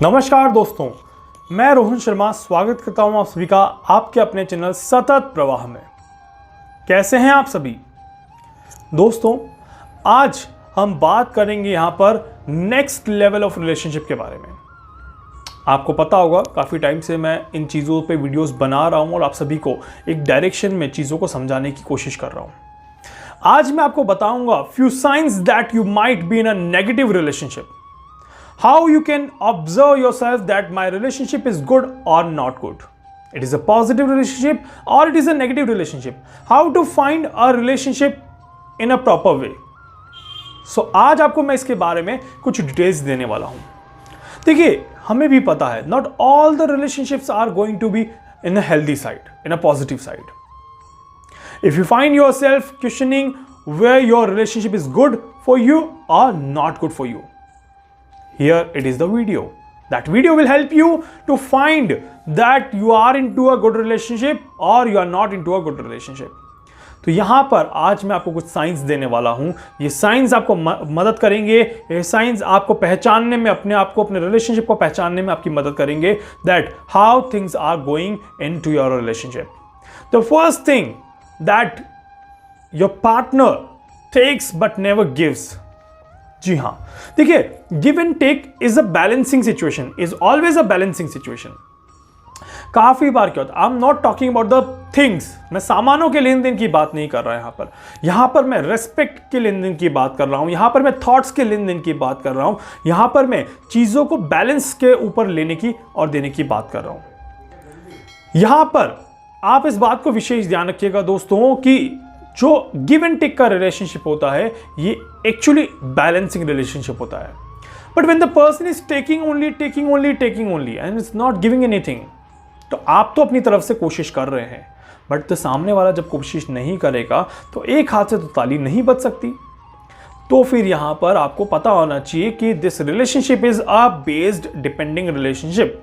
नमस्कार दोस्तों, मैं रोहन शर्मा स्वागत करता हूं आप सभी का आपके अपने चैनल सतत प्रवाह में। कैसे हैं आप सभी दोस्तों? आज हम बात करेंगे यहां पर नेक्स्ट लेवल ऑफ रिलेशनशिप के बारे में। आपको पता होगा काफ़ी टाइम से मैं इन चीज़ों पे वीडियोस बना रहा हूं और आप सभी को एक डायरेक्शन में चीज़ों को समझाने की कोशिश कर रहा हूं। आज मैं आपको बताऊंगा few science that you might be in a negative relationship, how you can observe yourself that my relationship is good or not good, it is a positive relationship or it is a negative relationship, how to find a relationship in a proper way. So आज आपको मैं इसके बारे में कुछ details देने वाला हूं। देखिए, हमें भी पता है not all the relationships are going to be in a healthy side, in a positive side. If you find yourself questioning where your relationship is good for you or not good for you, here it is the video. That video will help you to find that you are into a good relationship or you are not into a good relationship. तो यहां पर आज मैं आपको कुछ science देने वाला हूं। ये साइंस आपको मदद करेंगे, ये साइंस आपको पहचानने में, अपने आप को, अपने रिलेशनशिप को पहचानने में आपकी मदद करेंगे that how things are going into your relationship. The first thing that your partner takes but never gives. जी हाँ, देखिए, give and take is a balancing situation, is always a balancing situation. काफी बार क्या होता है, I am not talking about the things, मैं सामानों के लेन देन की बात नहीं कर रहा यहां पर मैं रेस्पेक्ट के लेन देन की बात कर रहा हूं, यहां पर मैं थॉट्स के लेन देन की बात कर रहा हूं, यहां पर मैं चीजों को बैलेंस के ऊपर लेने की और देने की बात कर रहा हूं। यहां पर आप इस बात को विशेष ध्यान रखिएगा दोस्तों कि जो गिव एंड टेक का रिलेशनशिप होता है ये एक्चुअली बैलेंसिंग रिलेशनशिप होता है। But when the person is taking only and is not giving anything, तो आप तो अपनी तरफ से कोशिश कर रहे हैं, बट तो सामने वाला जब कोशिश नहीं करेगा तो एक हाथ से तो ताली नहीं बज सकती। तो फिर यहां पर आपको पता होना चाहिए कि this relationship is a based depending relationship.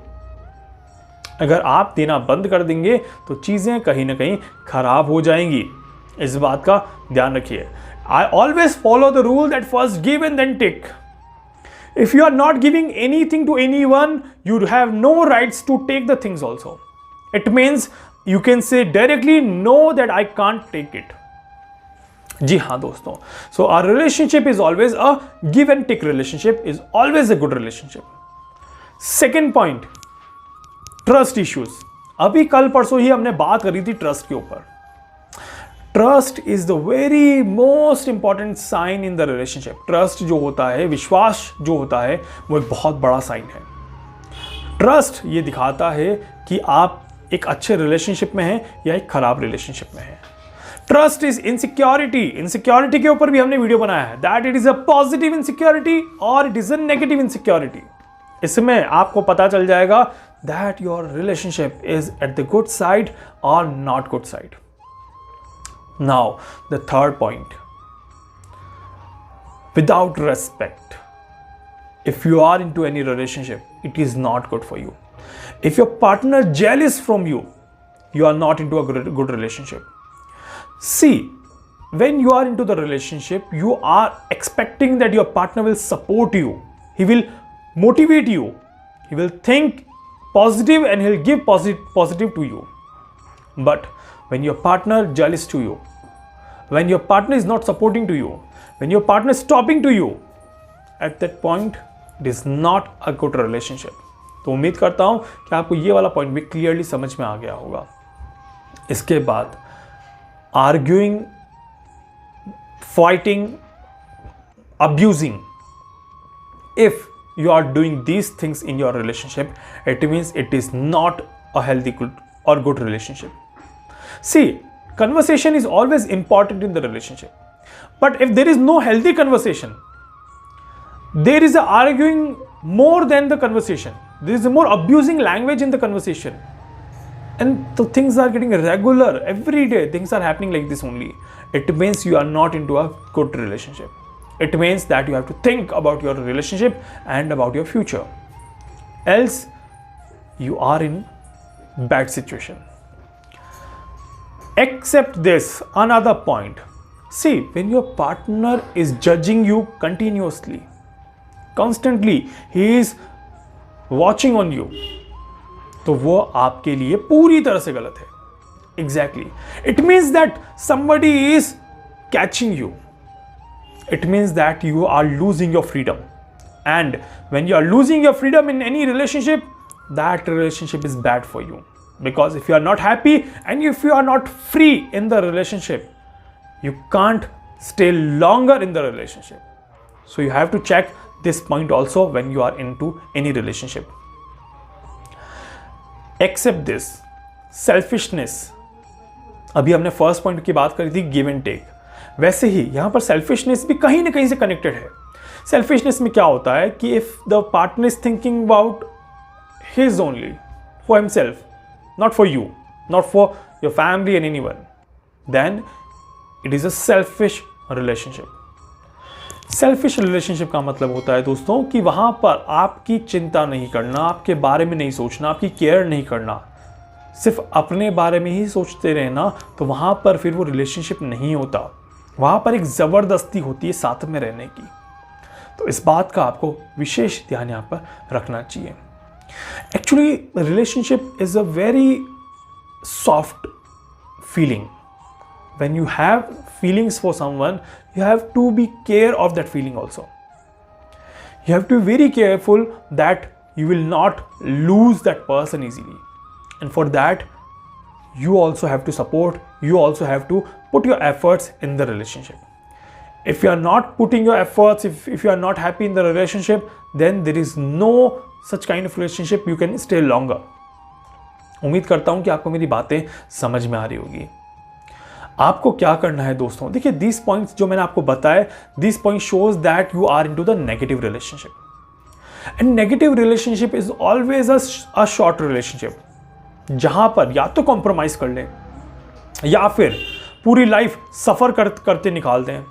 अगर आप देना बंद कर देंगे तो चीजें कहीं ना कहीं खराब हो जाएंगी। इस बात का ध्यान रखिए। I always follow the rule that first give and then take. If you are not giving anything to any one, you have no rights to take the things also. It means you can say directly no that I can't take it. जी हाँ दोस्तों, so our relationship is always a give and take relationship, is always a good relationship. Second point, trust issues. अभी कल परसों ही हमने बात करी थी ट्रस्ट के ऊपर। Trust is the very most important sign in the relationship. Trust जो होता है, विश्वास जो होता है, वो एक बहुत बड़ा साइन है। ट्रस्ट ये दिखाता है कि आप एक अच्छे रिलेशनशिप में हैं या एक खराब रिलेशनशिप में हैं। Trust is insecurity. इनसिक्योरिटी के ऊपर भी हमने वीडियो बनाया है that it is a positive insecurity और it is a negative insecurity. इसमें आपको पता चल जाएगा that your relationship is at the good side और not good side. Now, the third point, without respect. If you are into any relationship, it is not good for you. If your partner is jealous from you, you are not into a good relationship. See, when you are into the relationship, you are expecting that your partner will support you. He will motivate you. He will think positive and he'll give positive to you. But when your partner is jealous to you, when your partner is not supporting to you, when your partner is stopping to you, at that point it is not a good relationship. तो उम्मीद करता हूं कि आपको ये वाला point भी clearly समझ में आ गया होगा। इसके बाद arguing, fighting, abusing, if you are doing these things in your relationship, it means it is not a healthy or good relationship. See, conversation is always important in the relationship, but if there is no healthy conversation, there is a arguing more than the conversation, there is a more abusing language in the conversation, and the things are getting regular every day, things are happening like this only. It means you are not into a good relationship. It means that you have to think about your relationship and about your future, else you are in bad situation. Accept this, another point. See, when your partner is judging you continuously, constantly, he is watching on you, तो वो आपके लिए पूरी तरह से गलत है. Exactly. It means that somebody is catching you. It means that you are losing your freedom. And when you are losing your freedom in any relationship, that relationship is bad for you. Because if you are not happy and if you are not free in the relationship, you can't stay longer in the relationship. So you have to check this point also when you are into any relationship. Accept this. Selfishness. अभी हमने first point की बात करी थी, give and take. वैसे ही यहां पर selfishness भी कहीं ना कहीं से कनेक्टेड है. सेल्फिशनेस में क्या होता है कि if the partner is thinking about his only, for himself, not for you, not for your family and anyone, then it is a selfish relationship. Selfish relationship का मतलब होता है दोस्तों कि वहां पर आपकी चिंता नहीं करना, आपके बारे में नहीं सोचना, आपकी केयर नहीं करना, सिर्फ अपने बारे में ही सोचते रहना. तो वहां पर फिर वो रिलेशनशिप नहीं होता, वहां पर एक जबरदस्ती होती है साथ में रहने की. तो इस बात का आपको विशेष ध्यान यहां पर रखना चाहिए. Actually relationship is a very soft feeling. When you have feelings for someone, you have to be care of that feeling also. You have to be very careful that you will not lose that person easily. And for that, you also have to support, you also have to put your efforts in the relationship. If you are not putting your efforts, if you are not happy in the relationship, then there is no such kind of relationship you can stay longer. उम्मीद करता हूं कि आपको मेरी बातें समझ में आ रही होगी. आपको क्या करना है दोस्तों, देखिए दिस पॉइंट्स जो मैंने आपको बताए, this point shows that you are into the negative relationship. And negative relationship is always a short relationship, जहां पर या तो कॉम्प्रोमाइज कर लें या फिर पूरी लाइफ सफर करते निकाल दें,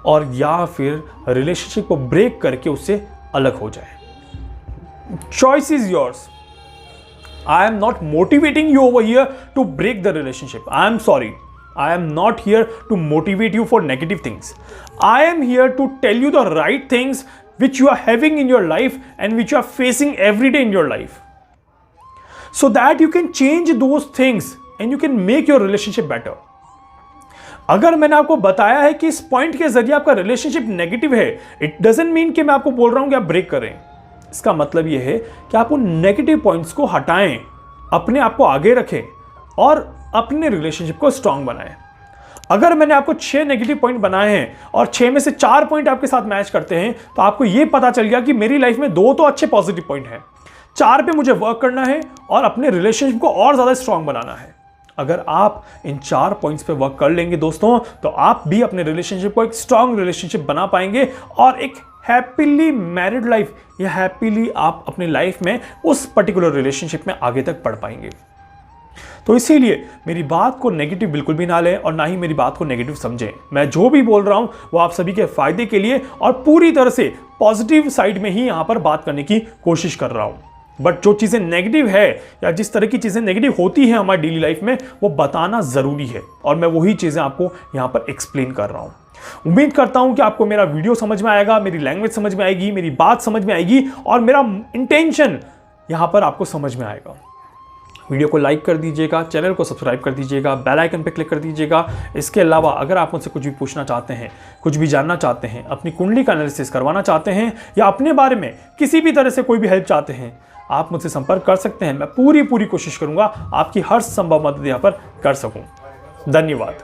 और या फिर रिलेशनशिप को ब्रेक करके उससे अलग हो जाए. Choice is yours. I am not motivating you over here to break the relationship. I am sorry. I am not here to motivate you for negative things. I am here to tell you the right things which you are having in your life and which you are facing every day in your life, so that you can change those things and you can make your relationship better. अगर मैंने आपको बताया है कि इस point के जरिए आपका रिलेशनशिप नेगेटिव है, इट डजंट मीन कि मैं आपको बोल रहा हूं कि आप ब्रेक करें. इसका मतलब यह है कि आप उन नेगेटिव पॉइंट्स को हटाएं, अपने आप को आगे रखें और अपने रिलेशनशिप को स्ट्रांग बनाएं. अगर मैंने आपको 6 नेगेटिव पॉइंट बनाए हैं और 6 में से 4 पॉइंट आपके साथ मैच करते हैं, तो आपको यह पता चल गया कि मेरी लाइफ में 2 तो अच्छे पॉजिटिव पॉइंट हैं, 4 पे मुझे वर्क करना है और अपने रिलेशनशिप को और ज्यादा स्ट्रांग बनाना है. अगर आप इन 4 पॉइंट्स पे वर्क कर लेंगे दोस्तों, तो आप भी अपने रिलेशनशिप को एक स्ट्रांग रिलेशनशिप बना पाएंगे और एक हैप्पीली मैरिड लाइफ या हैप्पीली आप अपनी लाइफ में उस पर्टिकुलर रिलेशनशिप में आगे तक बढ़ पाएंगे. तो इसीलिए मेरी बात को नेगेटिव बिल्कुल भी ना लें और ना ही मेरी बात को नेगेटिव समझें. मैं जो भी बोल रहा हूं वो आप सभी के फायदे के लिए और पूरी तरह से पॉजिटिव साइड में ही यहां पर बात करने की कोशिश कर रहा हूं. बट जो चीजें नेगेटिव है या जिस तरह की चीजें नेगेटिव होती हैं हमारी डेली लाइफ में, वो बताना जरूरी है और मैं वही चीजें आपको यहां पर एक्सप्लेन कर रहा हूं. उम्मीद करता हूं कि आपको मेरा वीडियो समझ में आएगा, मेरी लैंग्वेज समझ में आएगी, मेरी बात समझ में आएगी और मेरा इंटेंशन यहां पर आपको समझ में आएगा. वीडियो को लाइक कर दीजिएगा, चैनल को सब्सक्राइब कर दीजिएगा, बेल आइकन पे क्लिक कर दीजिएगा. इसके अलावा अगर आप मुझसे कुछ भी पूछना चाहते हैं, कुछ भी जानना चाहते हैं, अपनी कुंडली का एनालिसिस करवाना चाहते हैं या अपने बारे में किसी भी तरह से कोई भी हेल्प चाहते हैं, आप मुझसे संपर्क कर सकते हैं. मैं पूरी कोशिश करूंगा आपकी हर संभव मदद यहाँ पर कर सकूं. धन्यवाद.